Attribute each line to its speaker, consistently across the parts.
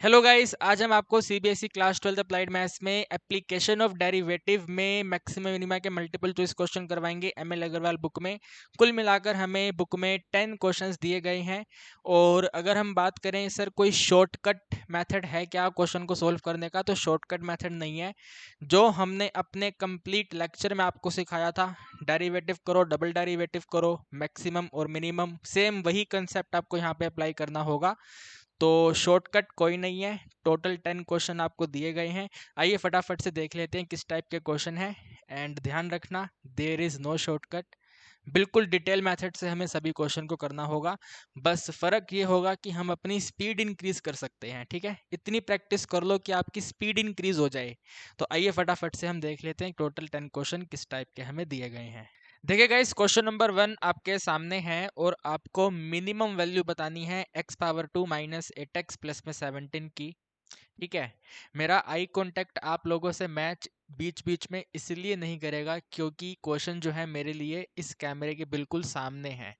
Speaker 1: Hello guys, आज हम आपको सीबीएसई क्लास 12 अप्लाइड मैथ्स में एप्लीकेशन ऑफ डेरिवेटिव में मैक्सिमम मिनिमा के मल्टीपल चॉइस क्वेश्चन करवाएंगे एमएल अग्रवाल बुक में। कुल मिलाकर हमें बुक में 10 क्वेश्चंस दिए गए हैं। और अगर हम बात करें सर कोई शॉर्टकट मेथड है क्या क्वेश्चन को सोल्व करने का, तो शॉर्टकट मेथड नहीं है। जो हमने अपने कंप्लीट लेक्चर में आपको सिखाया था, डेरिवेटिव करो, डबल डेरिवेटिव करो, मैक्सिमम और मिनिमम, सेम वही कंसेप्ट आपको यहाँ पे अप्लाई करना होगा। तो शॉर्टकट कोई नहीं है। टोटल 10 क्वेश्चन आपको दिए गए हैं। आइए फटाफट से देख लेते हैं किस टाइप के क्वेश्चन है। एंड ध्यान रखना, देयर इज़ नो शॉर्टकट। बिल्कुल डिटेल मेथड से हमें सभी क्वेश्चन को करना होगा। बस फ़र्क ये होगा कि हम अपनी स्पीड इंक्रीज कर सकते हैं। ठीक है, इतनी प्रैक्टिस कर लो कि आपकी स्पीड इंक्रीज हो जाए। तो आइए फटाफट से हम देख लेते हैं टोटल 10 क्वेश्चन किस टाइप के हमें दिए गए हैं। देखिए गाइस, क्वेश्चन नंबर 1 आपके सामने है और आपको मिनिमम वैल्यू बतानी है x power 2 minus 8x plus में 17 की। ठीक है, मेरा आई कांटेक्ट आप लोगों से मैच बीच बीच में इसलिए नहीं करेगा क्योंकि क्वेश्चन जो है मेरे लिए इस कैमरे के बिल्कुल सामने है।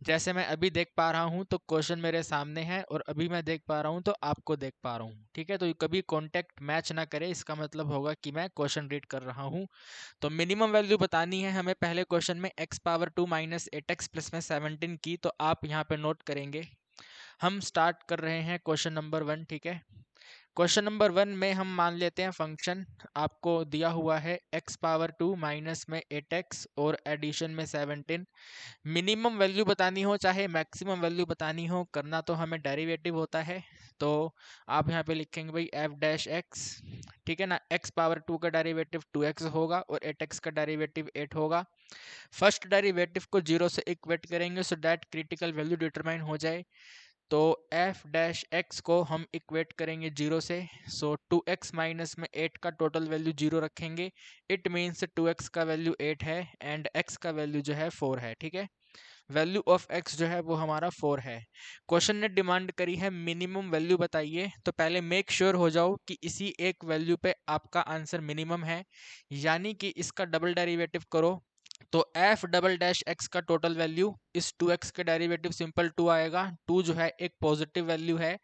Speaker 1: जैसे मैं अभी देख पा रहा हूँ तो क्वेश्चन मेरे सामने है, और अभी मैं देख पा रहा हूँ तो आपको देख पा रहा हूँ। ठीक है, तो कभी कांटेक्ट मैच ना करे, इसका मतलब होगा कि मैं क्वेश्चन रीड कर रहा हूँ। तो मिनिमम वैल्यू बतानी है हमें पहले क्वेश्चन में x power 2 minus 8x plus में 17 की। तो आप यहाँ पे नोट करेंगे। हम स्टार्ट कर रहे हैं क्वेश्चन नंबर 1। ठीक है, क्वेश्चन नंबर 1 में हम मान लेते हैं फंक्शन आपको दिया हुआ है x पावर 2 माइनस में 8x और एडिशन में 17। मिनिमम वैल्यू बतानी हो चाहे मैक्सिमम वैल्यू बतानी हो, करना तो हमें डेरिवेटिव होता है। तो आप यहाँ पे लिखेंगे भाई एफ डैश एक्स। ठीक है ना, x पावर 2 का डेरिवेटिव 2x होगा और 8x का डेरिवेटिव 8 होगा। फर्स्ट डेरिवेटिव को 0 से इक्वेट करेंगे so that critical value determine हो जाए। तो एफ डैश एक्स को हम इक्वेट करेंगे 0 से, सो 2x माइनस में 8 का टोटल वैल्यू 0 रखेंगे। इट मीन्स 2x का वैल्यू 8 है एंड x का वैल्यू जो है 4 है। ठीक है, वैल्यू ऑफ x जो है वो हमारा 4 है। क्वेश्चन ने डिमांड करी है मिनिमम वैल्यू बताइए, तो पहले मेक श्योर हो जाओ कि इसी एक वैल्यू पे आपका आंसर मिनिमम है, यानी कि इसका डबल डेरिवेटिव करो। तो एफ डबल डैश एक्स का टोटल वैल्यू इस 2x के डेरिवेटिव सिंपल 2 आएगा। 2 जो है एक पॉजिटिव वैल्यू है।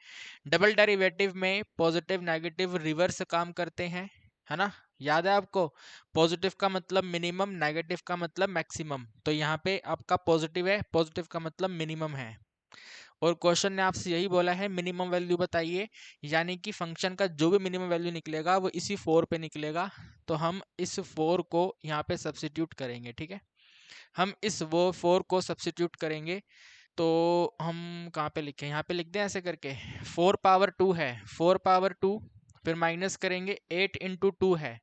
Speaker 1: डबल डेरिवेटिव में पॉजिटिव नेगेटिव रिवर्स काम करते हैं, है ना, याद है आपको। पॉजिटिव का मतलब मिनिमम, नेगेटिव का मतलब मैक्सिमम। तो यहाँ पे आपका पॉजिटिव है, पॉजिटिव का मतलब मिनिमम है। और क्वेश्चन ने आपसे यही बोला है मिनिमम वैल्यू बताइए, यानी कि फंक्शन का जो भी मिनिमम वैल्यू निकलेगा वो इसी 4 पे निकलेगा। तो हम इस 4 को यहाँ पे सब्सिट्यूट करेंगे। ठीक है, हम इस वो 4 को सब्सिट्यूट करेंगे। तो हम कहाँ पे लिखें, यहाँ पे लिख दें ऐसे करके। 4 पावर 2 है, 4 पावर 2, फिर माइनस करेंगे 8 इंटू 2 है।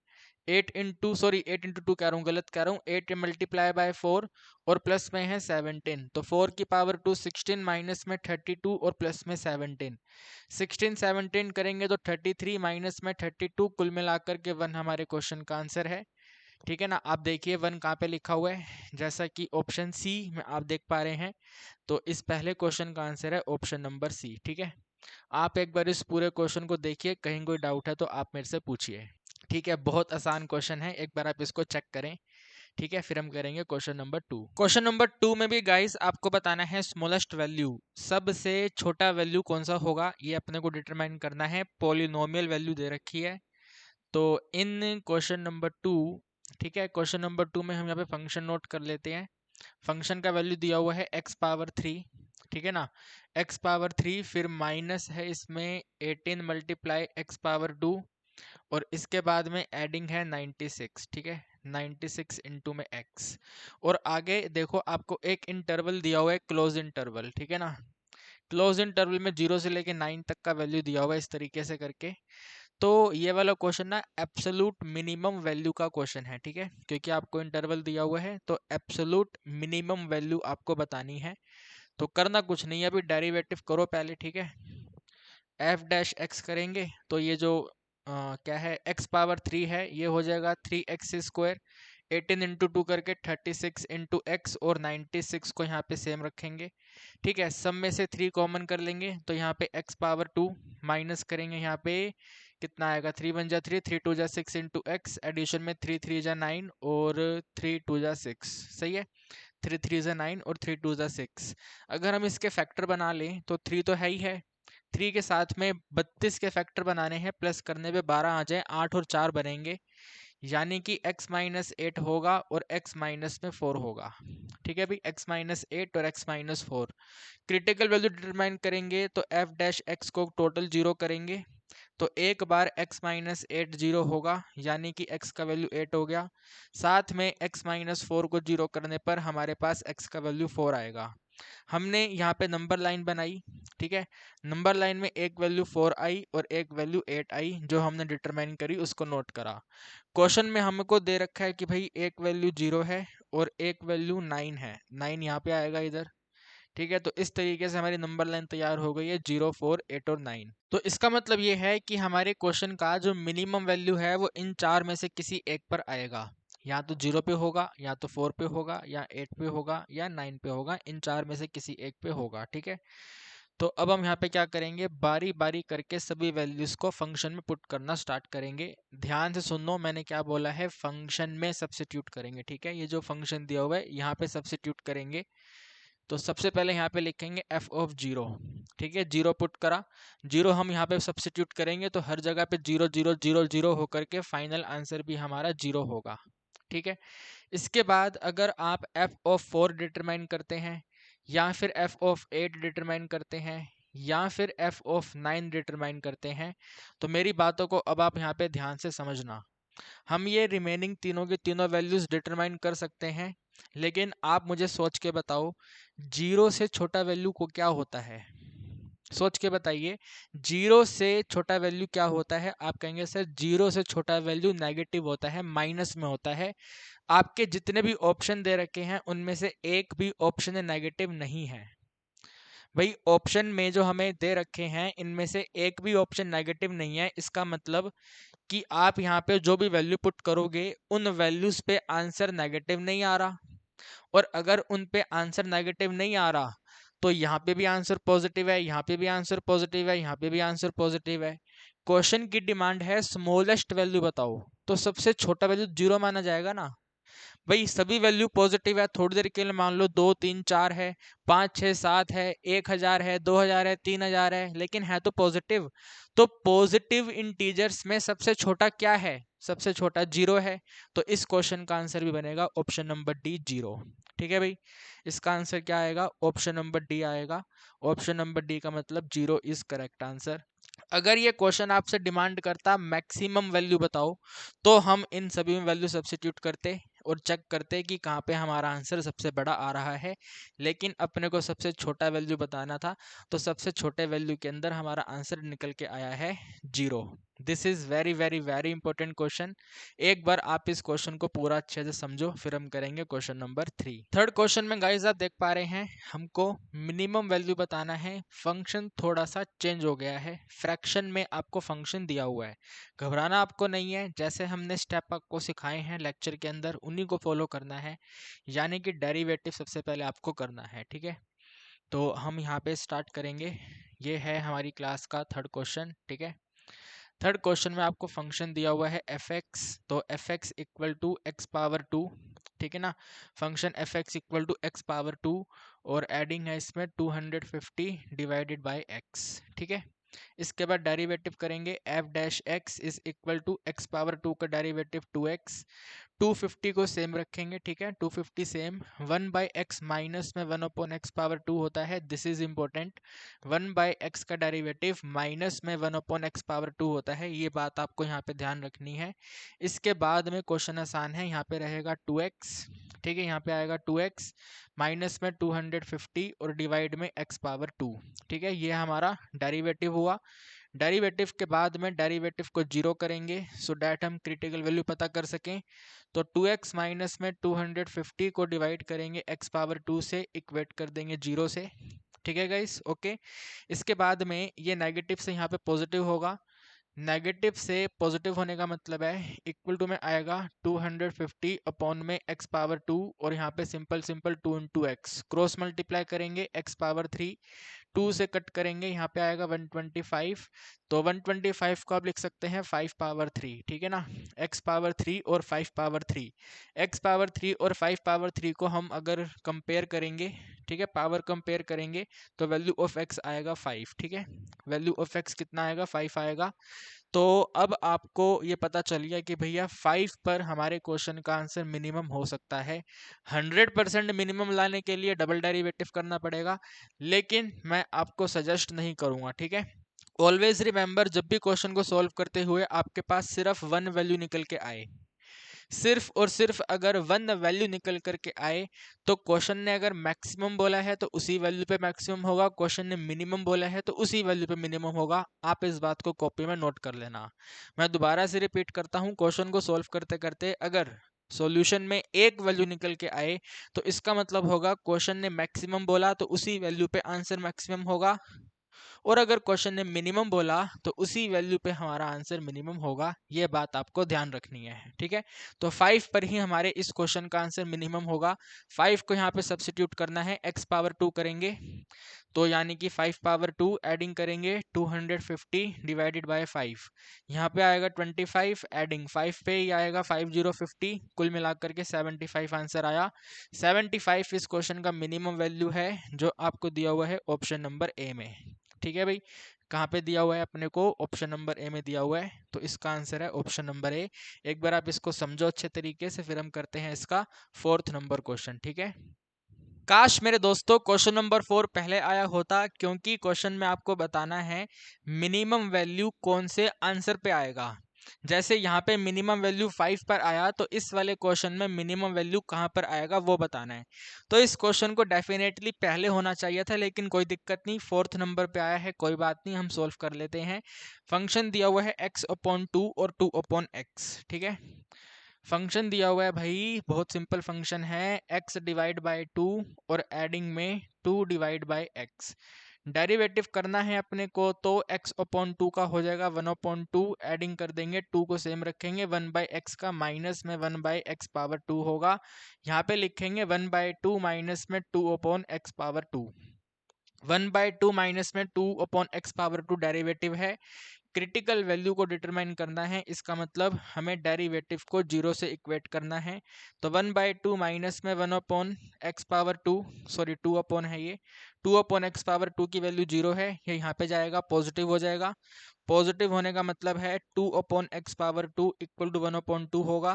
Speaker 1: 8 इंटू सॉरी 8 इंटू 2 कह रहा हूँ, गलत कह रहा हूँ। 8 मल्टीप्लाई बाय 4 और प्लस में है 17। तो 4 की पावर 2 16, माइनस में 32 और प्लस में 17। 16 17 करेंगे तो 33, माइनस में 32, कुल मिलाकर के 1 हमारे क्वेश्चन का आंसर है। ठीक है ना, आप देखिए 1 कहाँ पे लिखा हुआ है, जैसा कि ऑप्शन सी में आप देख पा रहे हैं। तो इस पहले क्वेश्चन का आंसर है ऑप्शन नंबर सी। ठीक है, आप एक बार इस पूरे क्वेश्चन को देखिए, कहीं कोई डाउट है तो आप मेरे से पूछिए। ठीक है, बहुत आसान क्वेश्चन है, एक बार आप इसको चेक करें। ठीक है, फिर हम करेंगे क्वेश्चन नंबर 2। क्वेश्चन नंबर 2 में भी गाइस आपको बताना है स्मॉलेस्ट वैल्यू, सबसे छोटा वैल्यू कौन सा होगा, ये अपने को डिटरमाइन करना है। पॉलिनोमियल वैल्यू दे रखी है। तो इन क्वेश्चन नंबर 2, ठीक है, क्वेश्चन नंबर 2 में हम यहाँ पे फंक्शन नोट कर लेते हैं। फंक्शन का वैल्यू दिया हुआ है x पावर 3। ठीक है ना, x पावर 3, फिर माइनस है इसमें 18 मल्टीप्लाई x पावर 2, और इसके बाद में एडिंग है 96। ठीक है, 96 इंटू में x, और आगे देखो आपको एक इंटरवल दिया हुआ है, क्लोज इंटरवल। ठीक है ना, क्लोज इंटरवल में 0 से लेके 9 तक का वैल्यू दिया हुआ है इस तरीके से करके। तो ये वाला क्वेश्चन ना एब्सोलूट मिनिमम वैल्यू का क्वेश्चन है। ठीक है, क्योंकि आपको इंटरवल दिया हुआ है तो एब्सोलूट मिनिमम वैल्यू आपको बतानी है। तो करना कुछ नहीं है, अभी डेरिवेटिव करो पहले। ठीक है, एफ डैश एक्स करेंगे तो ये जो क्या है x पावर 3 है, ये हो जाएगा 3x स्क्वायर। 18 इंटू 2 करके 36 इंटू एक्स, और 96 को यहाँ पे सेम रखेंगे। ठीक है, सब में से 3 कॉमन कर लेंगे तो यहाँ पे x पावर 2 माइनस करेंगे, यहाँ पे कितना आएगा, 3 1 जा 3, 3 2 जा 6 इंटू एक्स, एडिशन में 3 3 जा 9 और 3 2 जा 6। सही है, 3 3 जा 9 और 3 2 जा 6। अगर हम इसके फैक्टर बना लें तो 3 तो है ही है, 3 के साथ में 32 के फैक्टर बनाने हैं, प्लस करने पे 12 आ जाए, 8 और 4 बनेंगे, यानी कि x माइनस 8 होगा और x माइनस में 4 होगा। ठीक है भाई, x माइनस 8 और x minus 4। Critical value determine करेंगे तो f डैश x को टोटल 0 करेंगे, तो एक बार x माइनस 8 0 होगा, यानी कि x का वैल्यू 8 हो गया। साथ में x माइनस 4 को 0 करने पर हमारे पास x का वैल्यू 4 आएगा। हमने यहाँ पे नंबर लाइन बनाई, ठीक है, नंबर लाइन में एक वैल्यू 4 आई और एक वैल्यू 8 आई, जो हमने डिटरमाइन करी उसको नोट करा। क्वेश्चन में हमको दे रखा है कि भाई एक वैल्यू 0 है और एक वैल्यू 9 है, 9 यहाँ पे आएगा इधर। ठीक है, तो इस तरीके से हमारी नंबर लाइन तैयार हो गई है 0, 4, 8 और 9। तो इसका मतलब ये है कि हमारे क्वेश्चन का जो मिनिमम वैल्यू है वो इन चार में से किसी एक पर आएगा, या तो 0 पे होगा, या तो 4 पे होगा, या 8 पे होगा, या 9 पे होगा, इन चार में से किसी एक पे होगा। ठीक है, तो अब हम यहाँ पे क्या करेंगे, बारी बारी करके सभी वैल्यूज को फंक्शन में पुट करना स्टार्ट करेंगे। ध्यान से सुनो, मैंने क्या बोला है, फंक्शन में सब्स्टिट्यूट करेंगे। ठीक है, ये जो फंक्शन दिया हुआ है यहाँ पे सब्स्टिट्यूट करेंगे। तो सबसे पहले यहाँ पे लिखेंगे f ऑफ 0। ठीक है, 0 पुट करा, 0 हम यहाँ पे सब्स्टिट्यूट करेंगे तो हर जगह पे 0 0 0 0 होकर के फाइनल आंसर भी हमारा 0 होगा। ठीक है, इसके बाद अगर आप f ऑफ 4 डिटरमाइन करते हैं, या फिर f ऑफ 8 डिटरमाइन करते हैं, या फिर f ऑफ 9 डिटरमाइन करते हैं, तो मेरी बातों को अब आप यहाँ पे ध्यान से समझना। हम ये रिमेनिंग तीनों के तीनों वैल्यूज डिटरमाइन कर सकते हैं, लेकिन आप मुझे सोच के बताओ 0 से छोटा वैल्यू को क्या होता है, सोच के बताइए। 0 से छोटा वैल्यू क्या होता है? आप कहेंगे सर 0 से छोटा वैल्यू नेगेटिव होता है, माइनस में होता है। आपके जितने भी ऑप्शन दे रखे हैं उनमें से एक भी ऑप्शन नेगेटिव नहीं है। भाई ऑप्शन में जो हमें दे रखे हैं इनमें से एक भी ऑप्शन नेगेटिव नहीं है, इसका मतलब कि आप यहाँ पे जो भी वैल्यू पुट करोगे उन वैल्यूज पे आंसर नेगेटिव नहीं आ रहा, और अगर उन पे आंसर नेगेटिव नहीं आ रहा तो यहाँ पे भी आंसर पॉजिटिव है, यहाँ पे भी आंसर पॉजिटिव है, यहाँ पे भी आंसर पॉजिटिव है। क्वेश्चन की डिमांड है स्मॉलेस्ट वैल्यू बताओ, तो सबसे छोटा वैल्यू 0 माना जाएगा ना। भाई सभी वैल्यू पॉजिटिव है, थोड़ी देर के लिए मान लो 2 3 4 है, 5 6 7 है, 1000 है, 2000 है, 3000 है, लेकिन है तो पॉजिटिव। तो पॉजिटिव इंटीजर्स में सबसे छोटा क्या है? सबसे छोटा 0 है। तो इस क्वेश्चन का आंसर भी बनेगा ऑप्शन नंबर डी 0। ठीक है भाई, इसका आंसर क्या आएगा? ऑप्शन नंबर डी आएगा। ऑप्शन नंबर डी का मतलब 0 इज करेक्ट आंसर। अगर ये क्वेश्चन आपसे डिमांड करता मैक्सिमम वैल्यू बताओ, तो हम इन सभी में वैल्यू सब्स्टिट्यूट करते और चेक करते कि कहाँ पे हमारा आंसर सबसे बड़ा आ रहा है, लेकिन अपने को सबसे छोटा वैल्यू बताना था, तो सबसे छोटे वैल्यू के अंदर हमारा आंसर निकल के आया है 0। This is very very very important question. एक बार आप इस क्वेश्चन को पूरा अच्छे से समझो, फिर हम करेंगे क्वेश्चन नंबर 3। थर्ड क्वेश्चन में गाइस आप देख पा रहे हैं हमको मिनिमम वैल्यू बताना है। फंक्शन थोड़ा सा चेंज हो गया है, फ्रैक्शन में आपको फंक्शन दिया हुआ है। घबराना आपको नहीं है, जैसे हमने स्टेप आपको सिखाए हैं लेक्चर के अंदर उन्हीं को फॉलो करना है, यानी कि डेरिवेटिव सबसे पहले आपको करना है। ठीक है, तो हम यहाँ पे स्टार्ट करेंगे। ये है हमारी क्लास का थर्ड क्वेश्चन। ठीक है, थर्ड क्वेश्चन में आपको फंक्शन दिया हुआ है एफ एक्स, तो F x equal to X power 2। ठीक है ना, function F x equal to X power 2, और एडिंग है इसमें 250 डिवाइडेड बाय एक्स। ठीक है, इसके बाद डेरिवेटिव करेंगे F dash X is equal to X power 2 का डेरिवेटिव 2x। 250 को सेम रखेंगे। ठीक है, 250 सेम। 1 बाई एक्स माइनस में 1 अपॉन एक्स पावर 2 होता है, this is important. 1 by x का डेरिवेटिव माइनस में 1 अपॉन एक्स पावर 2 होता है, ये बात आपको यहाँ पे ध्यान रखनी है। इसके बाद में क्वेश्चन आसान है, यहाँ पे रहेगा 2x। ठीक है, यहाँ पे आएगा 2x माइनस में 250 और डिवाइड में x पावर 2। ठीक है, ये हमारा डेरिवेटिव हुआ। डेरिवेटिव के बाद में डेरिवेटिव को 0 करेंगे, सो डैट हम क्रिटिकल वैल्यू पता कर सकें। तो 2x माइनस में 250 को डिवाइड करेंगे x पावर 2 से, इक्वेट कर देंगे 0 से। ठीक है गाइस, ओके। इसके बाद में ये नेगेटिव से यहाँ पे पॉजिटिव होगा, नेगेटिव से पॉजिटिव होने का मतलब है इक्वल टू में आएगा 250 अपॉन में x पावर 2, और यहाँ पे simple simple 2 into x cross multiply करेंगे x पावर 3। 2 से कट करेंगे, यहाँ पे आएगा 125, तो 125 को आप लिख सकते हैं 5 पावर 3, ठीक है ना। x पावर 3 और 5 पावर 3, x पावर 3 और 5 पावर 3 को हम अगर कंपेयर करेंगे, ठीक है, पावर कंपेयर करेंगे तो वैल्यू ऑफ x आएगा 5, ठीक है, वैल्यू ऑफ x कितना आएगा, 5 आएगा। तो अब आपको ये पता चल गया कि भैया 5 पर हमारे क्वेश्चन का आंसर मिनिमम हो सकता है। 100% मिनिमम लाने के लिए डबल डेरिवेटिव करना पड़ेगा, लेकिन मैं आपको सजेस्ट नहीं करूंगा, ठीक है। ऑलवेज रिमेंबर, जब भी क्वेश्चन को सॉल्व करते हुए आपके पास सिर्फ वन वैल्यू निकल के आए, सिर्फ और सिर्फ अगर वन वैल्यू निकल करके आए, तो क्वेश्चन ने अगर मैक्सिमम बोला है तो उसी वैल्यू पे मैक्सिमम होगा, क्वेश्चन ने मिनिमम बोला है तो उसी वैल्यू पे मिनिमम होगा। आप इस बात को कॉपी में नोट कर लेना। मैं दोबारा से रिपीट करता हूँ, क्वेश्चन को सॉल्व करते करते अगर सॉल्यूशन में एक वैल्यू निकल के आए तो इसका मतलब होगा क्वेश्चन ने मैक्सिमम बोला तो उसी वैल्यू पे आंसर मैक्सिमम होगा, और अगर क्वेश्चन ने मिनिमम बोला तो उसी वैल्यू पे हमारा आंसर मिनिमम होगा। ये बात आपको ध्यान रखनी है, ठीक है। तो 5 पर ही हमारे इस क्वेश्चन का आंसर मिनिमम होगा। 5 को यहाँ पे सब्स्टिट्यूट करना है, x पावर 2 करेंगे तो यानी कि 5 पावर 2 एडिंग करेंगे 250 डिवाइडेड बाय 5, यहाँ पे आएगा 25, एडिंग 5 पे ही आएगा 5050, कुल मिलाकर के 75 आंसर आया। 75 इस क्वेश्चन का मिनिमम वैल्यू है जो आपको दिया हुआ है ऑप्शन नंबर ए में, ठीक है भाई। कहाँ पे दिया हुआ है अपने को, ऑप्शन नंबर ए में दिया हुआ है, तो इसका आंसर है ऑप्शन नंबर ए। एक बार आप इसको समझो अच्छे तरीके से, फिर हम करते हैं इसका 4th नंबर क्वेश्चन, ठीक है। काश मेरे दोस्तों क्वेश्चन नंबर 4 पहले आया होता, क्योंकि क्वेश्चन में आपको बताना है मिनिमम वैल्यू कौन से आंसर पे आएगा। जैसे यहाँ पे मिनिमम वैल्यू 5 पर आया, तो इस वाले क्वेश्चन में मिनिमम वैल्यू कहाँ पर आएगा वो बताना है। तो इस क्वेश्चन को डेफिनेटली पहले होना चाहिए था, लेकिन कोई दिक्कत नहीं, 4th नंबर पे आया है, कोई बात नहीं, हम सोल्व कर लेते हैं। फंक्शन दिया हुआ है x/2 और 2/x, ठीक है। फंक्शन दिया हुआ है भाई, बहुत सिंपल फंक्शन है, x डिवाइड बाय 2 और एडिंग में 2 डिवाइड बाय x। डेरिवेटिव करना है अपने को, तो x/2 का हो जाएगा 1/2, एडिंग कर देंगे, 2 को सेम रखेंगे, 1/x का माइनस में 1/x पावर 2 होगा, यहाँ पे लिखेंगे 1/2 माइनस में 2/x पावर 2। 1/2 माइनस में 2/x पावर 2 डेरिवेटिव है। क्रिटिकल वैल्यू को डिटरमाइन करना है, इसका मतलब हमें डेरिवेटिव को 0 से इक्वेट करना है। तो 1/2 माइनस में 1/x पावर 2, सॉरी 2 अपॉन है ये, 2/x पावर 2 की वैल्यू 0 है, ये यहाँ पे जाएगा पॉजिटिव हो जाएगा। पॉजिटिव होने का मतलब है 2/x पावर 2 इक्वल टू 1/2 होगा।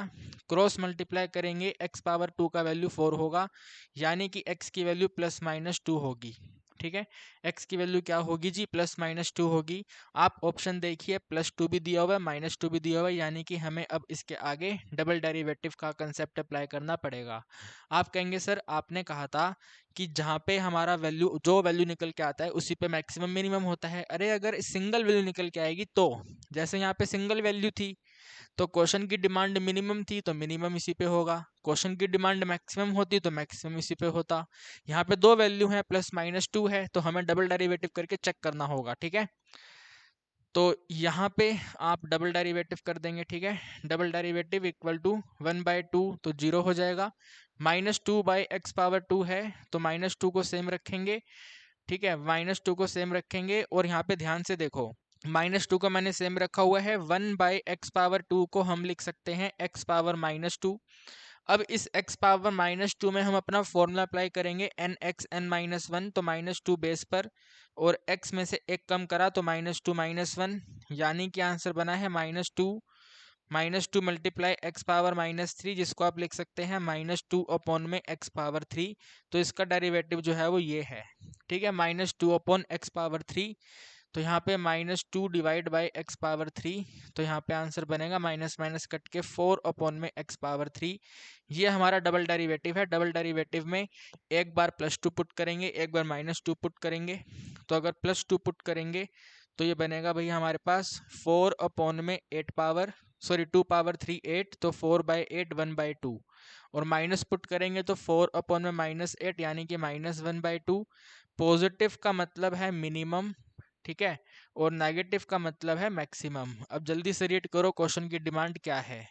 Speaker 1: क्रॉस मल्टीप्लाई करेंगे, x पावर 2 का वैल्यू 4 होगा, यानी कि x की वैल्यू +-2 होगी, ठीक है। x की वैल्यू क्या होगी जी, +-2 होगी। आप ऑप्शन देखिए, +2 भी दिया हुआ है, -2 भी दिया हुआ है, यानी कि हमें अब इसके आगे डबल डेरिवेटिव का कंसेप्ट अप्लाई करना पड़ेगा। आप कहेंगे सर आपने कहा था कि जहाँ पे हमारा वैल्यू, जो वैल्यू निकल के आता है उसी पे मैक्सिमम मिनिमम होता है। अरे अगर सिंगल वैल्यू निकल के आएगी तो, जैसे यहाँ पे सिंगल वैल्यू थी तो क्वेश्चन की डिमांड मिनिमम थी तो मिनिमम इसी पे होगा, क्वेश्चन की डिमांड मैक्सिमम होती तो मैक्सिमम इसी पे होता। यहाँ पे दो वैल्यू है, +-2 है, तो हमें डबल डेरिवेटिव करके चेक करना होगा, ठीक है। तो यहाँ पे आप डबल डेरिवेटिव कर देंगे, ठीक है। डबल डेरिवेटिव इक्वल टू 1/2 तो 0 हो जाएगा, -2/x पावर 2 है तो -2 को सेम रखेंगे, ठीक है, -2 को सेम रखेंगे। और यहाँ पे ध्यान से देखो, -2 को मैंने सेम रखा हुआ है, 1/x पावर 2 को हम लिख सकते हैं x पावर -2। अब इस x पावर -2 में हम अपना फॉर्मूला अप्लाई करेंगे, nx n-1, तो -2 बेस पर, और x में से एक कम करा तो -2 -1, यानी कि आंसर बना है -2 मल्टीप्लाई x पावर -3, जिसको आप लिख सकते हैं -2 अपॉन में x पावर 3। तो इसका डेरिवेटिव जो है वो ये है, ठीक है, -2 अपॉन x पावर 3। तो यहाँ पे -2 डिवाइड बाई x पावर 3, तो यहाँ पे आंसर बनेगा माइनस माइनस कट के 4 अपॉन में x पावर 3। ये हमारा डबल डेरिवेटिव है। डबल डेरिवेटिव में एक बार +2 पुट करेंगे, एक बार -2 पुट करेंगे। तो अगर +2 पुट करेंगे तो ये बनेगा भैया हमारे पास 4 अपॉन में 8 पावर, सॉरी 2 पावर 3 8, तो 4/8 1/2, और माइनस पुट करेंगे तो 4 अपॉन में -8 यानी कि -1/2। पॉजिटिव का मतलब है मिनिमम, ठीक है, और नेगेटिव का मतलब है मैक्सिमम। अब जल्दी से रीड करो क्वेश्चन की डिमांड क्या है।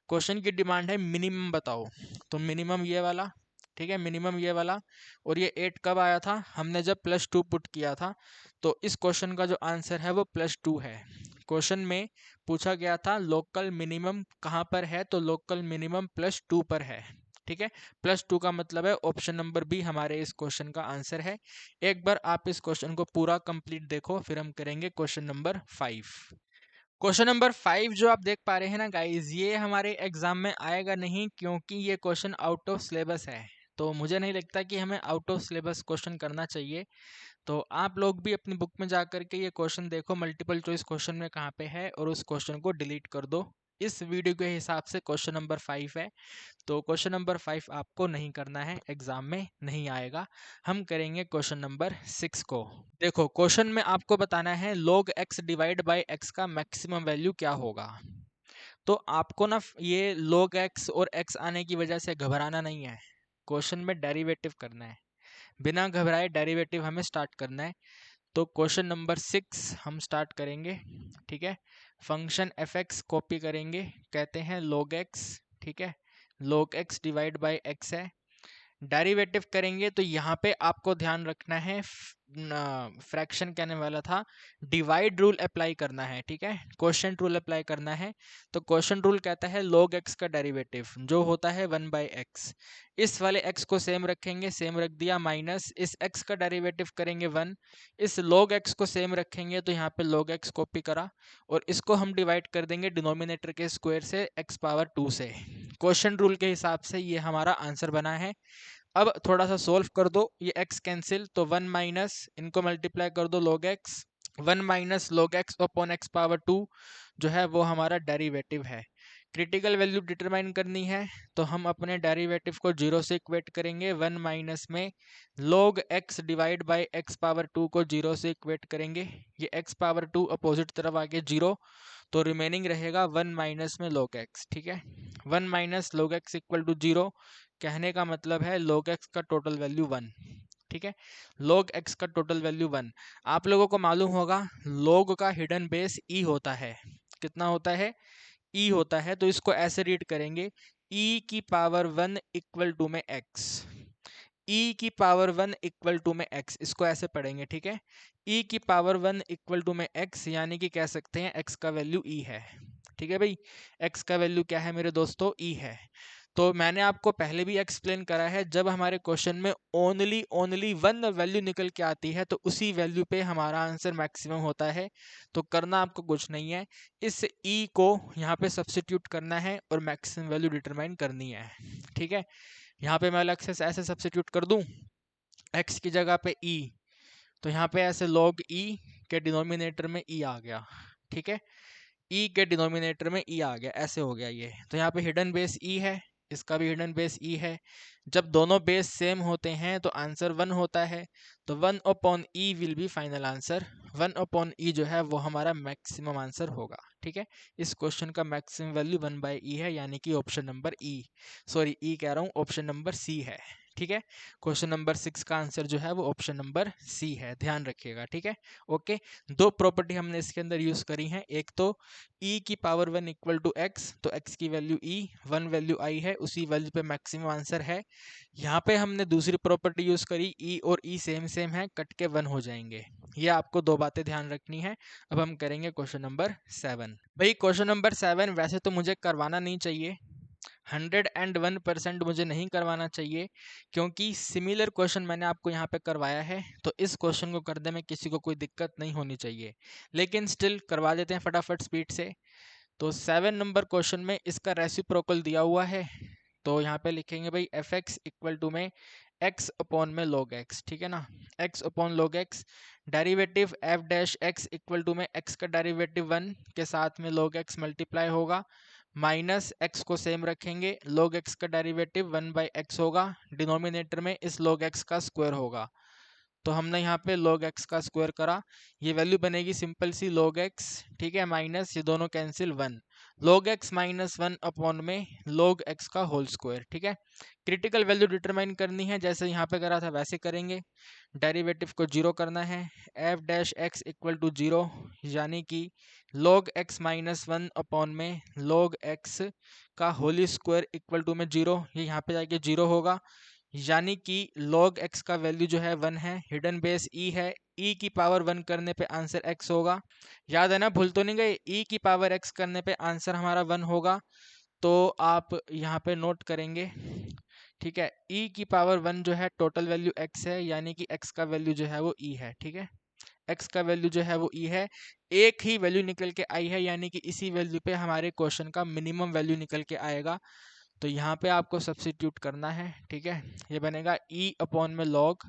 Speaker 1: क्वेश्चन की डिमांड है मिनिमम बताओ, तो मिनिमम ये वाला, ठीक है, मिनिमम ये वाला। और ये 8 कब आया था, हमने जब +2 पुट किया था। तो इस क्वेश्चन का जो आंसर है वो +2 है। क्वेश्चन में पूछा गया था लोकल मिनिमम कहाँ पर है, तो लोकल मिनिमम +2 पर है। ठीक है, +2 का मतलब है ऑप्शन नंबर बी हमारे इस क्वेश्चन का आंसर है। एक बार आप इस क्वेश्चन को पूरा कंप्लीट देखो, फिर हम करेंगे क्वेश्चन नंबर 5। क्वेश्चन नंबर 5 जो आप देख पा रहे हैं ना गाइज, ये हमारे एग्जाम में आएगा नहीं, क्योंकि ये क्वेश्चन आउट ऑफ सिलेबस है। तो मुझे नहीं लगता कि हमें आउट ऑफ सिलेबस क्वेश्चन करना चाहिए। तो आप लोग भी अपनी बुक में जा करके ये क्वेश्चन देखो मल्टीपल चॉइस क्वेश्चन में कहाँ पे है, और उस क्वेश्चन को डिलीट कर दो। इस वीडियो के हिसाब से क्वेश्चन नंबर 5 है, तो क्वेश्चन नंबर 5 आपको नहीं करना है, एग्जाम में नहीं आएगा। हम करेंगे क्वेश्चन नंबर 6 को। देखो, क्वेश्चन में आपको बताना है log x divide by x का मैक्सिमम वैल्यू क्या होगा। तो आपको ना ये log x और x आने की वजह से घबराना नहीं है, क्वेश्चन में डेरिवेटिव करना है। बिना घबराए डेरिवेटिव हमें स्टार्ट करना है। तो क्वेश्चन नंबर 6 हम स्टार्ट करेंगे। ठीक है, फंक्शन fx कॉपी करेंगे, कहते हैं log x। ठीक है, log x divide by x है। डेरिवेटिव करेंगे तो यहाँ पे आपको ध्यान रखना है, फ्रैक्शन कहने वाला था, डिवाइड रूल अप्लाई करना है। ठीक है, क्वोशिएंट रूल अप्लाई करना है। तो क्वोशिएंट रूल कहता है log x का डेरिवेटिव जो होता है 1/x। इस वाले x को सेम रखेंगे, सेम रख दिया, माइनस इस x का डेरिवेटिव करेंगे 1। इस log x को सेम रखेंगे तो यहाँ पे log x कॉपी करा, और इसको हम डिवाइड कर देंगे डिनोमिनेटर के स्क्वायर से x⁻2 से। क्वोशिएंट रूल के हिसाब से ये हमारा आंसर बना है। अब थोड़ा सा सोल्व कर दो, ये x कैंसिल, तो 1 माइनस इनको मल्टीप्लाई कर दो log x। 1 minus log x upon x⁻2 जो है वो हमारा डेरिवेटिव है। क्रिटिकल वैल्यू डिटरमाइन करनी है, तो हम अपने डेरिवेटिव को 0 से इक्वेट करेंगे। 1 माइनस में log x divide by x⁻2 को 0 से इक्वेट करेंगे। ये x⁻2 अपोजिट तरफ आके 0, तो रिमेनिंग रहेगा 1 माइनस में log x। ठीक है, 1 minus log x equal to 0, कहने का मतलब है log x का टोटल वैल्यू 1। ठीक है, log x का टोटल वैल्यू 1। आप लोगों को मालूम होगा log का हिडन बेस e होता है। कितना होता है, e होता है। तो इसको ऐसे रीड करेंगे, e की पावर 1 इक्वल टू में x। e की पावर 1 इक्वल टू में x, इसको ऐसे पढ़ेंगे। ठीक है, e की पावर 1 इक्वल टू में x, यानी कि कह सकते हैं x का वैल्यू e है। ठीक है भाई, x का वैल्यू क्या है मेरे दोस्तों, e है। तो मैंने आपको पहले भी एक्सप्लेन करा है, जब हमारे क्वेश्चन में ओनली वन वैल्यू निकल के आती है तो उसी वैल्यू पे हमारा आंसर मैक्सिमम होता है। तो करना आपको कुछ नहीं है, इस e को यहाँ पे सब्स्टिट्यूट करना है और मैक्सिमम वैल्यू डिटरमाइन करनी है। ठीक है, यहाँ पे मैं अलग से ऐसे सब्स्टिट्यूट कर दूं, x की जगह पे e, तो यहाँ पे ऐसे log e के डिनोमिनेटर में e आ गया। ठीक है, e के डिनोमिनेटर में e आ गया, ऐसे हो गया ये। तो यहाँ पे हिडन बेस e है, इसका भी हिडन बेस e है। जब दोनों बेस सेम होते हैं तो आंसर 1 होता है। तो 1 upon e will be final answer. 1 upon e जो है वो हमारा मैक्सिमम आंसर होगा। ठीक है, इस क्वेश्चन का मैक्सिमम वैल्यू 1/e है, यानी कि ऑप्शन नंबर ई कह रहा हूँ, ऑप्शन नंबर सी है। ठीक है, क्वेश्चन नंबर 6 का आंसर जो है वो ऑप्शन नंबर सी है, ध्यान रखिएगा। ठीक है, ओके। दो प्रॉपर्टी हमने इसके अंदर यूज करी है, एक तो e की पावर 1 इक्वल टू x, तो x की वैल्यू e, 1 वैल्यू i है, उसी वैल्यू पे मैक्सिमम आंसर है। यहाँ पे हमने दूसरी प्रॉपर्टी यूज करी, e और e सेम सेम है, कट के 1 हो जाएंगे। ये आपको दो बातें ध्यान रखनी है। अब हम करेंगे क्वेश्चन नंबर 7। भाई क्वेश्चन नंबर 7 वैसे तो मुझे करवाना नहीं चाहिए, 101% मुझे नहीं करवाना चाहिए, क्योंकि सिमिलर क्वेश्चन मैंने आपको यहाँ पे करवाया है, तो इस क्वेश्चन को करने में किसी को कोई दिक्कत नहीं होनी चाहिए। लेकिन स्टिल करवा देते हैं फटाफट स्पीड से। तो 7 नंबर क्वेश्चन में इसका रेसिप्रोकल दिया हुआ है, तो यहाँ पे लिखेंगे भाई एफ एक्स इक्वल टू में x अपॉन में log x। ठीक है ना, x अपॉन log x, derivative f dash x equal to में x का डेरिवेटिव 1 के साथ में log x मल्टीप्लाई होगा, माइनस x को सेम रखेंगे, log x का डेरिवेटिव 1/x होगा, डिनोमिनेटर में इस log x का स्क्वायर होगा। तो हमने यहाँ पे log x का स्क्वायर करा, ये वैल्यू बनेगी सिंपल सी log x। ठीक है, माइनस ये दोनों cancel 1, log x minus 1 upon में log x का होल स्क्वायर। ठीक है, क्रिटिकल वैल्यू डिटरमाइन करनी है, जैसे यहाँ पे करा था वैसे करेंगे। डेरिवेटिव को 0 करना है, f dash x equal to 0, यानी कि log x माइनस 1 अपॉन में log x का होल स्क्वायर इक्वल टू में 0, ये यहाँ पे जाके 0 होगा। यानी कि log x का वैल्यू जो है 1 है, हिडन बेस e है, e की पावर 1 करने पे आंसर x होगा। याद है ना, भूल तो नहीं गए, e की पावर x करने पे आंसर हमारा 1 होगा। तो आप यहाँ पे नोट करेंगे, ठीक है। e की पावर 1 जो है टोटल वैल्यू x है, यानी कि x का वैल्यू जो है वो e है, ठीक है। x का वैल्यू जो है वो e है, एक ही वैल्यू निकल के आई है, यानी कि इसी वैल्यू पे हमारे क्वेश्चन का मिनिमम वैल्यू निकल के आएगा। तो यहाँ पे आपको सब्स्टिट्यूट करना है, ठीक है। ये बनेगा e अपॉन में log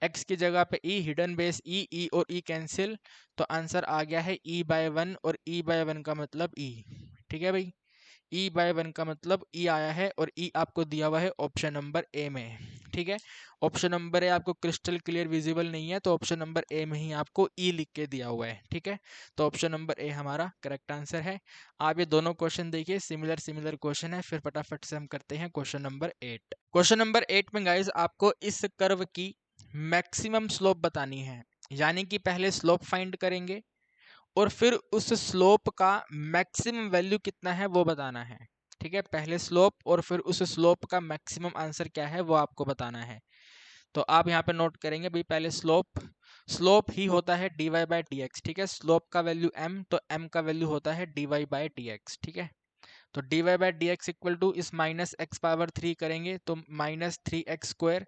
Speaker 1: x की जगह पे e, हिडन बेस e और e कैंसिल, तो आंसर आ गया है e बाय 1, और e बाय 1 का मतलब e, ठीक है भाई। e बाय 1 का मतलब e आया है, और e आपको दिया हुआ है ऑप्शन नंबर ए में, ठीक है। ऑप्शन नंबर ए आपको क्रिस्टल क्लियर विजिबल नहीं है, तो ऑप्शन नंबर ए में ही आपको e लिख के दिया हुआ है, ठीक है। तो ऑप्शन नंबर ए हमारा करेक्ट आंसर है। आप ये दोनों क्वेश्चन देखिए, सिमिलर सिमिलर क्वेश्चन है। फिर फटाफट से हम करते हैं क्वेश्चन नंबर 8। क्वेश्चन नंबर 8 में गाइज आपको इस कर्व की मैक्सिमम स्लोप बतानी है, यानी कि पहले स्लोप फाइंड करेंगे और फिर उस स्लोप का मैक्सिमम वैल्यू कितना है वो बताना है, ठीक है। पहले स्लोप और फिर उस स्लोप का मैक्सिमम आंसर क्या है वो आपको बताना है। तो आप यहाँ पे नोट करेंगे भाई, पहले स्लोप, स्लोप ही होता है dy बाई डी एक्स, ठीक है। स्लोप का वैल्यू m, तो m का वैल्यू होता है dy बाई डी एक्स, ठीक है। तो dy by d x equal to इस माइनस एक्स पावर 3 करेंगे तो माइनस 3x²,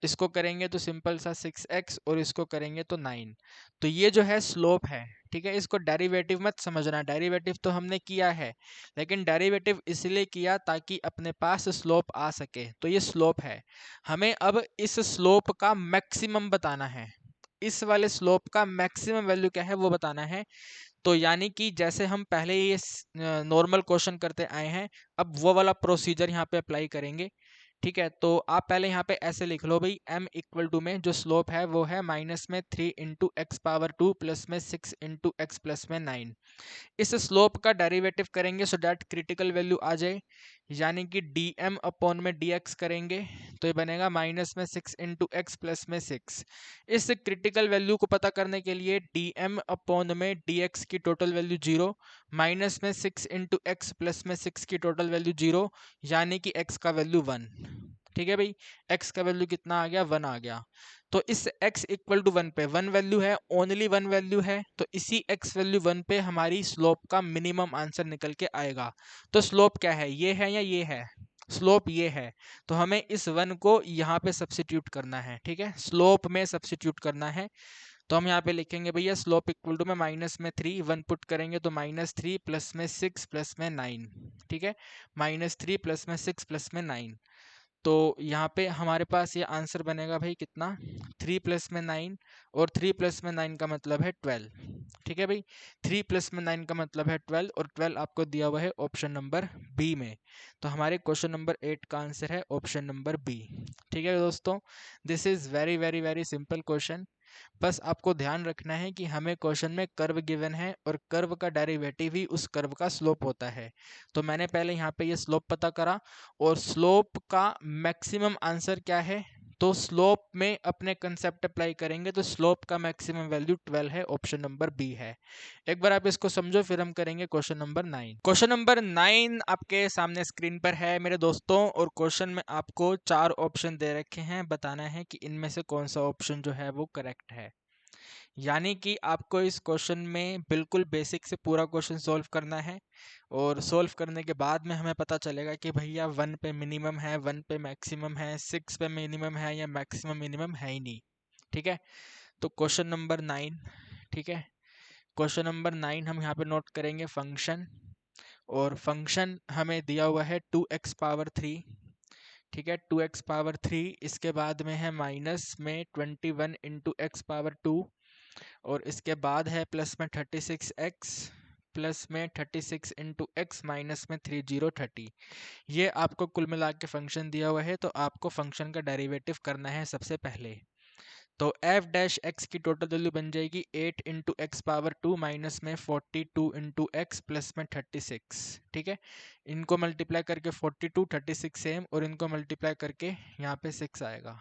Speaker 1: इसको करेंगे तो सिंपल सा 6x, और इसको करेंगे तो 9। तो ये जो है स्लोप है, ठीक है। इसको डेरिवेटिव मत समझना, डेरिवेटिव तो हमने किया है, लेकिन डेरिवेटिव इसलिए किया ताकि अपने पास स्लोप आ सके। तो ये स्लोप है, हमें अब इस स्लोप का मैक्सिमम बताना है, इस वाले स्लोप का मैक्सिमम वैल्यू क्या है वो बताना है। तो यानी कि जैसे हम पहले ये नॉर्मल क्वेश्चन करते आए हैं, अब वो वाला प्रोसीजर यहाँ पे अप्लाई करेंगे, ठीक है। तो आप पहले यहाँ पे ऐसे लिख लो भाई, m इक्वल टू में जो स्लोप है वो है माइनस में 3 इंटू एक्स पावर 2 प्लस में 6 इंटू एक्स प्लस में 9। इस स्लोप का डेरिवेटिव करेंगे सो डैट क्रिटिकल वैल्यू आ जाए, यानी कि dm अपॉन में dx करेंगे तो ये बनेगा माइनस में 6 इंटू एक्स प्लस में 6। इस क्रिटिकल वैल्यू को पता करने के लिए dm अपॉन में dx की टोटल वैल्यू 0, माइनस में 6 इंटू एक्स प्लस में 6 की टोटल वैल्यू 0, यानी कि x का वैल्यू 1, ठीक है भाई। x का वैल्यू कितना आ गया, 1 आ गया। तो इस x इक्वल टू 1 पे 1 वैल्यू है, ओनली 1 वैल्यू है, तो इसी x वैल्यू 1 पे हमारी स्लोप का मिनिमम आंसर निकल के आएगा। तो स्लोप क्या है, ये है या ये है, स्लोप ये है। तो हमें इस 1 को यहाँ पे सब्सिट्यूट करना है, ठीक है, स्लोप में सब्सिट्यूट करना है। तो हम यहाँ पे लिखेंगे भैया स्लोप इक्वल टू में माइनस में 3, 1 पुट करेंगे तो माइनस 3 प्लस में 6 प्लस में 9, ठीक है। माइनस 3 प्लस में 6 प्लस में 9, तो यहाँ पे हमारे पास ये आंसर बनेगा भाई कितना, 3 प्लस में 9, और 3 प्लस में 9 का मतलब है 12, ठीक है भाई। 3 प्लस में 9 का मतलब है 12, और 12 आपको दिया हुआ है ऑप्शन नंबर बी में। तो हमारे क्वेश्चन नंबर 8 का आंसर है ऑप्शन नंबर बी, ठीक है दोस्तों। This is very very very simple question. बस आपको ध्यान रखना है कि हमें क्वेश्चन में कर्व गिवन है, और कर्व का डेरिवेटिव ही उस कर्व का स्लोप होता है। तो मैंने पहले यहाँ पे ये स्लोप पता करा, और स्लोप का मैक्सिमम आंसर क्या है, तो स्लोप में अपने कंसेप्ट अप्लाई करेंगे, तो स्लोप का मैक्सिमम वैल्यू 12 है, ऑप्शन नंबर बी है। एक बार आप इसको समझो, फिर हम करेंगे क्वेश्चन नंबर 9। क्वेश्चन नंबर 9 आपके सामने स्क्रीन पर है मेरे दोस्तों, और क्वेश्चन में आपको 4 ऑप्शन दे रखे हैं, बताना है कि इनमें से कौन सा ऑप्शन जो है वो करेक्ट है। यानी कि आपको इस क्वेश्चन में बिल्कुल बेसिक से पूरा क्वेश्चन सॉल्व करना है, और सॉल्व करने के बाद में हमें पता चलेगा कि भैया 1 पे मिनिमम है, 1 पे मैक्सिमम है, 6 पे मिनिमम है, या मैक्सिमम मिनिमम है ही नहीं, ठीक है। तो क्वेश्चन नंबर 9, ठीक है, क्वेश्चन नंबर 9 हम यहाँ पे नोट करेंगे फंक्शन, और फंक्शन हमें दिया हुआ है 2x पावर 3, ठीक है, 2x पावर 3, इसके बाद में है माइनस में 21 इंटू एक्स पावर 2, और इसके बाद है प्लस में 36x, प्लस में 36 इंटू एक्स माइनस में 3030। ये आपको कुल मिला के फंक्शन दिया हुआ है, तो आपको फंक्शन का डेरिवेटिव करना है सबसे पहले। तो एफ डैश एक्स की टोटल वैल्यू बन जाएगी 8 इंटू एक्स पावर 2 माइनस में 42 इंटू एक्स प्लस में 36, ठीक है। इनको मल्टीप्लाई करके 42 36 सेम, और इनको मल्टीप्लाई करके यहाँ पे 6 आएगा,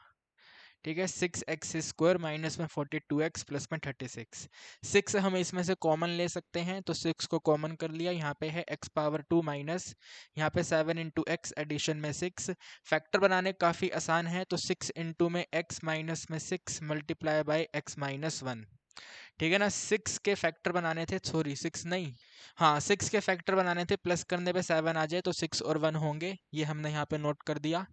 Speaker 1: ठीक है। 6x² माइनस में 42x प्लस में 36। 6 हम इसमें से कॉमन ले सकते हैं, तो 6 को कॉमन कर लिया। यहाँ पे है x⁻2 माइनस यहाँ पे 7 इंटू एक्स एडिशन में 6। फैक्टर बनाने काफ़ी आसान है, तो 6 इंटू में x माइनस में 6 मल्टीप्लाई बाई x माइनस 1। ठीक है ना। 6 के फैक्टर बनाने थे, सॉरी 6 नहीं, हाँ 6 के फैक्टर बनाने थे, प्लस करने पे 7 आ जाए तो 6 और 1 होंगे, ये हमने यहाँ पे नोट कर दिया।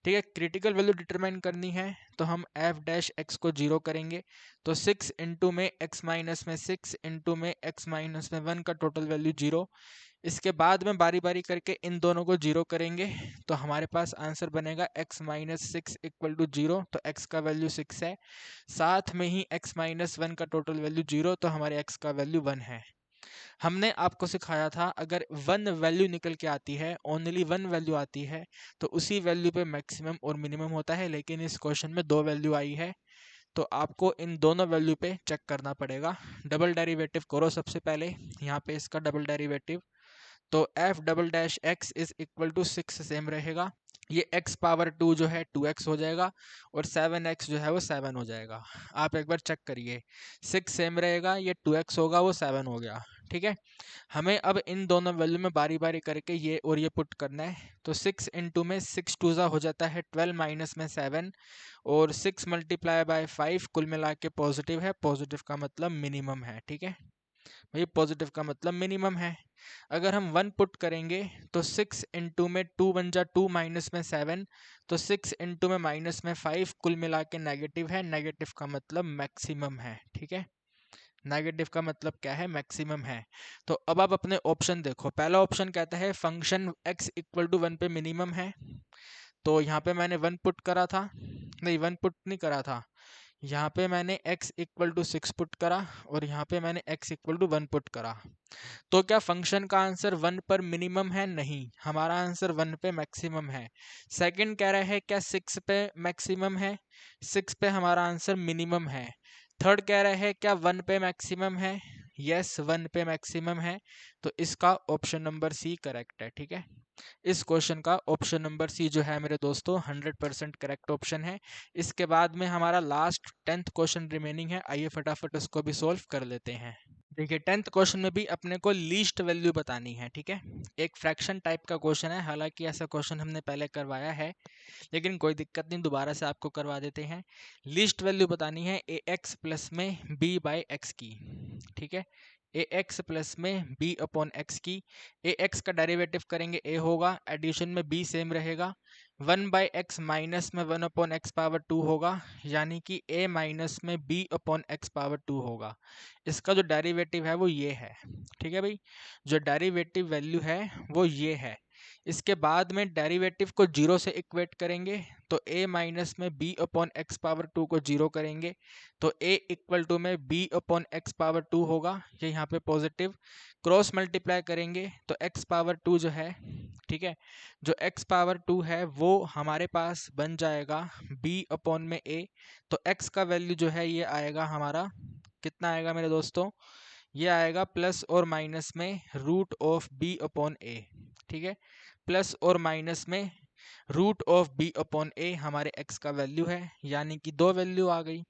Speaker 1: ठीक है। क्रिटिकल वैल्यू डिटरमाइन करनी है, तो हम f डैश x को 0 करेंगे, तो 6 इंटू में x माइनस में 6 इंटू में x माइनस में 1 का टोटल वैल्यू 0। इसके बाद में बारी बारी करके इन दोनों को 0 करेंगे, तो हमारे पास आंसर बनेगा x माइनस 6 इक्वल टू 0, तो x का वैल्यू 6 है। साथ में ही x माइनस 1 का टोटल वैल्यू 0, तो हमारे x का वैल्यू 1 है। हमने आपको सिखाया था अगर 1 वैल्यू निकल के आती है, ओनली 1 वैल्यू आती है, तो उसी वैल्यू पे मैक्सिमम और मिनिमम होता है। लेकिन इस क्वेश्चन में 2 वैल्यू आई है, तो आपको इन दोनों वैल्यू पे चेक करना पड़ेगा। डबल डेरिवेटिव करो सबसे पहले, यहाँ पे इसका डबल डेरिवेटिव, तो f double dash x is equal to 6 same रहेगा। ये x⁻2 जो है 2x हो जाएगा, और 7x जो है वो 7 हो जाएगा। आप एक बार चेक करिए, 6 सेम रहेगा, ये 2x होगा, वो 7 हो गया। ठीक है। हमें अब इन दोनों वैल्यू में बारी बारी करके ये और ये पुट करना है, तो 6 इंटू में 6 2 हो जाता है 12 माइनस में 7, और 6 मल्टीप्लाई बाय 5, कुल मिला के पॉजिटिव है। पॉजिटिव का मतलब मिनिमम है। ठीक है भाई, पॉजिटिव का मतलब मिनिमम है। अगर हम 1 पुट करेंगे, तो 6 इंटू में 2 1 जा 2 माइनस में 7, तो 6 इंटू में माइनस में 5, कुल मिला के नेगेटिव है। नेगेटिव का मतलब मैक्सिमम है। ठीक है। नेगेटिव का मतलब क्या है, मैक्सिमम है। तो अब आप अपने ऑप्शन देखो, पहला ऑप्शन कहता है फंक्शन x इक्वल टू 1 पे मिनिमम है, तो यहाँ पे मैंने 1 पुट करा था, नहीं 1 पुट नहीं करा था, यहाँ पे मैंने x इक्वल टू 6 पुट करा, और यहाँ पे मैंने x इक्वल टू 1 पुट करा। तो क्या फंक्शन का आंसर 1 पर मिनिमम है? नहीं, हमारा आंसर 1 पे मैक्सिमम है। सेकंड कह रहा है क्या 6 पे मैक्सिमम है? 6 पे हमारा आंसर मिनिमम है। थर्ड कह रहा है क्या 1 पे मैक्सिमम है? यस, 1 पे मैक्सिमम है। तो इसका ऑप्शन नंबर सी करेक्ट है। ठीक है। इस क्वेश्चन का ऑप्शन नंबर सी जो है मेरे दोस्तों 100% करेक्ट ऑप्शन है। इसके बाद में हमारा लास्ट 10th क्वेश्चन रिमेनिंग है, आइए फटाफट उसको भी सोल्व कर लेते हैं। देखिए 10th क्वेश्चन में भी अपने को लीस्ट वैल्यू बतानी है। ठीक है। एक फ्रैक्शन टाइप का क्वेश्चन है, हालांकि ऐसा क्वेश्चन हमने पहले करवाया है, लेकिन कोई दिक्कत नहीं, दोबारा से आपको करवा देते हैं। लीस्ट वैल्यू बतानी है ए एक्स प्लस में बी बाई एक्स की। ठीक है। ए एक्स प्लस में बी अपॉन एक्स की। ए एक्स का डेरिवेटिव करेंगे ए होगा, एडिशन में बी सेम रहेगा, 1 बाई एक्स माइनस में 1 अपॉन एक्स पावर 2 होगा, यानी कि ए माइनस में बी अपॉन एक्स पावर 2 होगा। इसका जो डेरिवेटिव है वो ये है। ठीक है भाई, जो डेरिवेटिव वैल्यू है वो ये है। इसके बाद में डेरिवेटिव को 0 से इक्वेट करेंगे, तो a माइनस में b अपॉन एक्स पावर 2 को 0 करेंगे, तो a इक्वल टू में b अपॉन एक्स पावर 2 होगा, ये यहाँ पे पॉजिटिव। क्रॉस मल्टीप्लाई करेंगे तो x पावर 2 जो है, ठीक है, जो x पावर 2 है वो हमारे पास बन जाएगा b अपॉन में a, तो x का वैल्यू जो है ये आएगा हमारा, कितना आएगा मेरे दोस्तों, ये आएगा प्लस और माइनस में रूट ऑफ बी अपॉन ए। ठीक है। प्लस और माइनस में रूट ऑफ बी अपॉन ए हमारे एक्स का वैल्यू है, यानी कि 2 वैल्यू आ गई।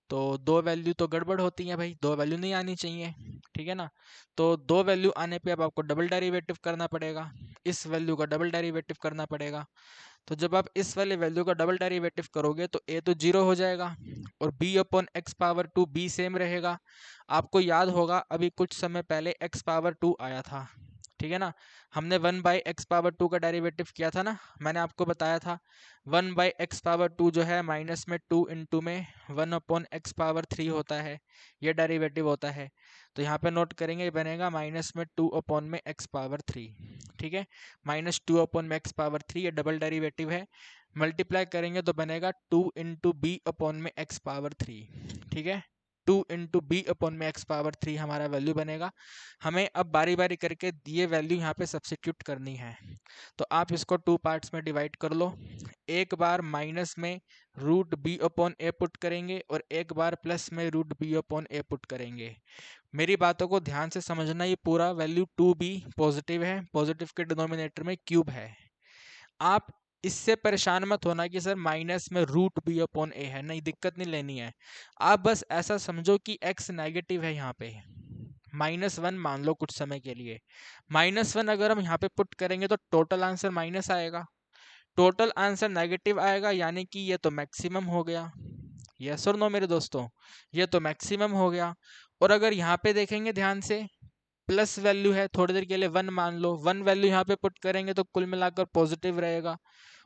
Speaker 1: तो 2 वैल्यू तो गड़बड़ होती है भाई, 2 वैल्यू नहीं आनी चाहिए। ठीक है ना। तो 2 वैल्यू आने पे अब आपको डबल डेरिवेटिव करना पड़ेगा, इस वैल्यू का डबल डेरिवेटिव करना पड़ेगा। तो जब आप इस वाले वैल्यू का डबल डेरिवेटिव करोगे तो a तो 0 हो जाएगा, और b upon x power 2 b same रहेगा। आपको याद होगा अभी कुछ समय पहले x पावर 2 आया था। ठीक है ना। हमने 1 बाई एक्स पावर 2 का डेरिवेटिव किया था ना, मैंने आपको बताया था 1 बाई एक्स पावर 2 जो है माइनस में 2 इंटू में 1 अपॉन एक्स पावर 3 होता है, ये डेरिवेटिव होता है। तो यहाँ पे नोट करेंगे, बनेगा माइनस में 2 अपॉन में एक्स पावर 3। ठीक है। माइनस 2 अपॉन में एक्स पावर 3, ये डबल डेरिवेटिव है। मल्टीप्लाई करेंगे तो बनेगा 2 इंटू बी अपॉन में एक्स पावर 3। ठीक है। 2 इंटू बी अपॉन में एक्स पावर 3 हमारा वैल्यू बनेगा। हमें अब बारी बारी करके ये वैल्यू यहाँ पे सब्सिट्यूट करनी है, तो आप इसको 2 पार्ट्स में डिवाइड कर लो। एक बार माइनस में रूट बी अपॉन ए पुट करेंगे, और एक बार प्लस में रूट बी अपॉन ए पुट करेंगे। मेरी बातों को ध्यान से समझना, ये पूरा वैल्यू 2b पॉजिटिव है, पॉजिटिव के डिनोमिनेटर में क्यूब है। आप इससे परेशान मत होना कि सर माइनस में रूट बी अपॉन ए है, नहीं दिक्कत नहीं लेनी है। आप बस ऐसा समझो कि x नेगेटिव है यहाँ पे, -1 मान लो कुछ समय के लिए। -1 अगर हम यहाँ पे पुट करेंगे तो टोटल आंसर माइनस आएगा, टोटल आंसर नेगेटिव आएगा, यानी कि ये तो मैक्सिमम हो गया। यस और नो मेरे दोस्तों, ये तो मैक्सिमम हो गया। और अगर यहाँ पे देखेंगे ध्यान से, प्लस वैल्यू है, थोड़ी देर के लिए 1 मान लो, 1 वैल्यू यहाँ पे पुट करेंगे तो कुल मिलाकर पॉजिटिव रहेगा,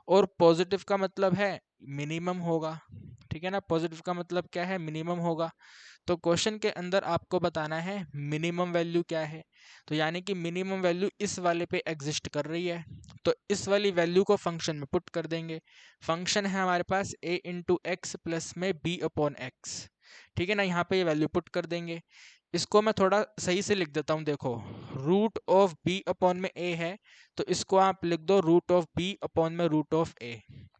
Speaker 1: और पॉजिटिव का मतलब है मिनिमम होगा, ठीक है ना। पॉजिटिव का मतलब क्या है, मिनिमम होगा। तो क्वेश्चन के अंदर आपको बताना है मिनिमम वैल्यू क्या है, तो यानी कि मिनिमम वैल्यू इस वाले पे एग्जिस्ट कर रही है, तो इस वाली वैल्यू को फंक्शन में पुट कर देंगे। फंक्शन है हमारे पास a इंटू एक्स प्लस में b अपॉन एक्स, ठीक है ना। यहाँ पे ये वैल्यू पुट कर देंगे। इसको मैं थोड़ा सही से लिख देता हूँ, देखो रूट ऑफ b अपॉन में a है, तो इसको आप लिख दो रूट ऑफ b अपॉन में रूट ऑफ a,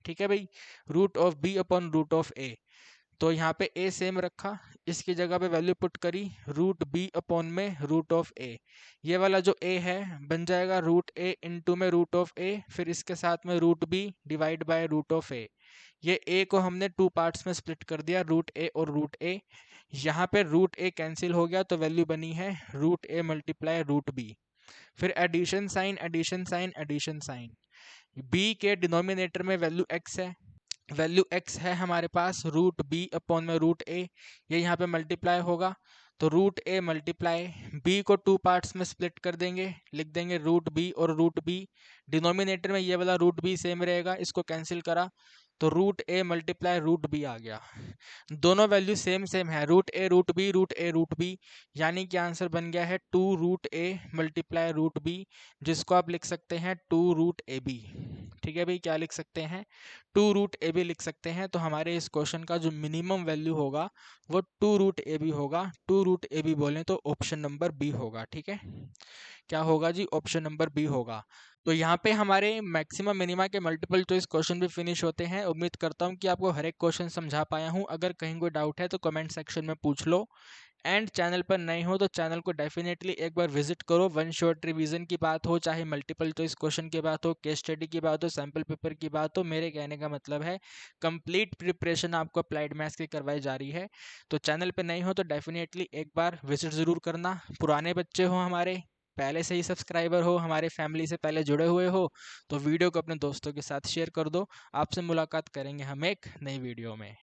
Speaker 1: ठीक है भाई, root of b upon root of a। तो यहाँ पे a सेम रखा, इसकी जगह पे वैल्यू पुट करी रूट b अपॉन में रूट ऑफ a। ये वाला जो a है बन जाएगा रूट a इंटू में रूट ऑफ a, फिर इसके साथ में root b divide by root of a। ये a को हमने 2 पार्ट्स में स्प्लिट कर दिया, रूट a और रूट a। यहाँ पे रूट a कैंसिल हो गया, तो वैल्यू बनी है root a multiply root b। फिर addition sign, addition sign, addition sign, b के डिनोमिनेटर में वैल्यू x है, वैल्यू x है हमारे पास रूट b अपॉन में रूट a, ये यहाँ पे मल्टीप्लाई होगा, तो रूट a मल्टीप्लाई b को 2 पार्ट्स में स्प्लिट कर देंगे, लिख देंगे रूट b और रूट b। डिनोमिनेटर में ये वाला रूट b सेम रहेगा, इसको कैंसिल करा तो root a multiply root b आ गया। दोनों वैल्यू सेम सेम है, root a root b, root a root b, यानी कि आंसर बन गया है 2 root a multiply root b, जिसको आप लिख सकते हैं 2 रूट ए बी। ठीक है भाई, क्या लिख सकते हैं, 2 रूट ए बी लिख सकते हैं। तो हमारे इस क्वेश्चन का जो मिनिमम वैल्यू होगा वो 2 रूट ए बी होगा। 2 रूट ए बी बोलें तो ऑप्शन नंबर बी होगा, ठीक है। क्या होगा जी, ऑप्शन नंबर बी होगा। तो यहाँ पे हमारे मैक्सिमम मिनिमा के मल्टीपल चॉइस क्वेश्चन भी फिनिश होते हैं। उम्मीद करता हूँ कि आपको हर एक क्वेश्चन समझा पाया हूँ। अगर कहीं कोई डाउट है तो कमेंट सेक्शन में पूछ लो, एंड चैनल पर नए हो तो चैनल को डेफिनेटली एक बार विजिट करो। वन शॉट रिवीजन की बात हो, चाहे मल्टीपल चॉइस क्वेश्चन की बात हो, केस स्टडी की बात हो, सैम्पल पेपर की बात हो, मेरे कहने का मतलब है कंप्लीट प्रिपरेशन आपको अप्लाइड मैथ्स की करवाई जा रही है। तो चैनल पर नए हो तो डेफिनेटली एक बार विजिट ज़रूर करना। पुराने बच्चे हो हमारे, पहले से ही सब्सक्राइबर हो, हमारे फैमिली से पहले जुड़े हुए हो, तो वीडियो को अपने दोस्तों के साथ शेयर कर दो। आपसे मुलाकात करेंगे हम एक नई वीडियो में।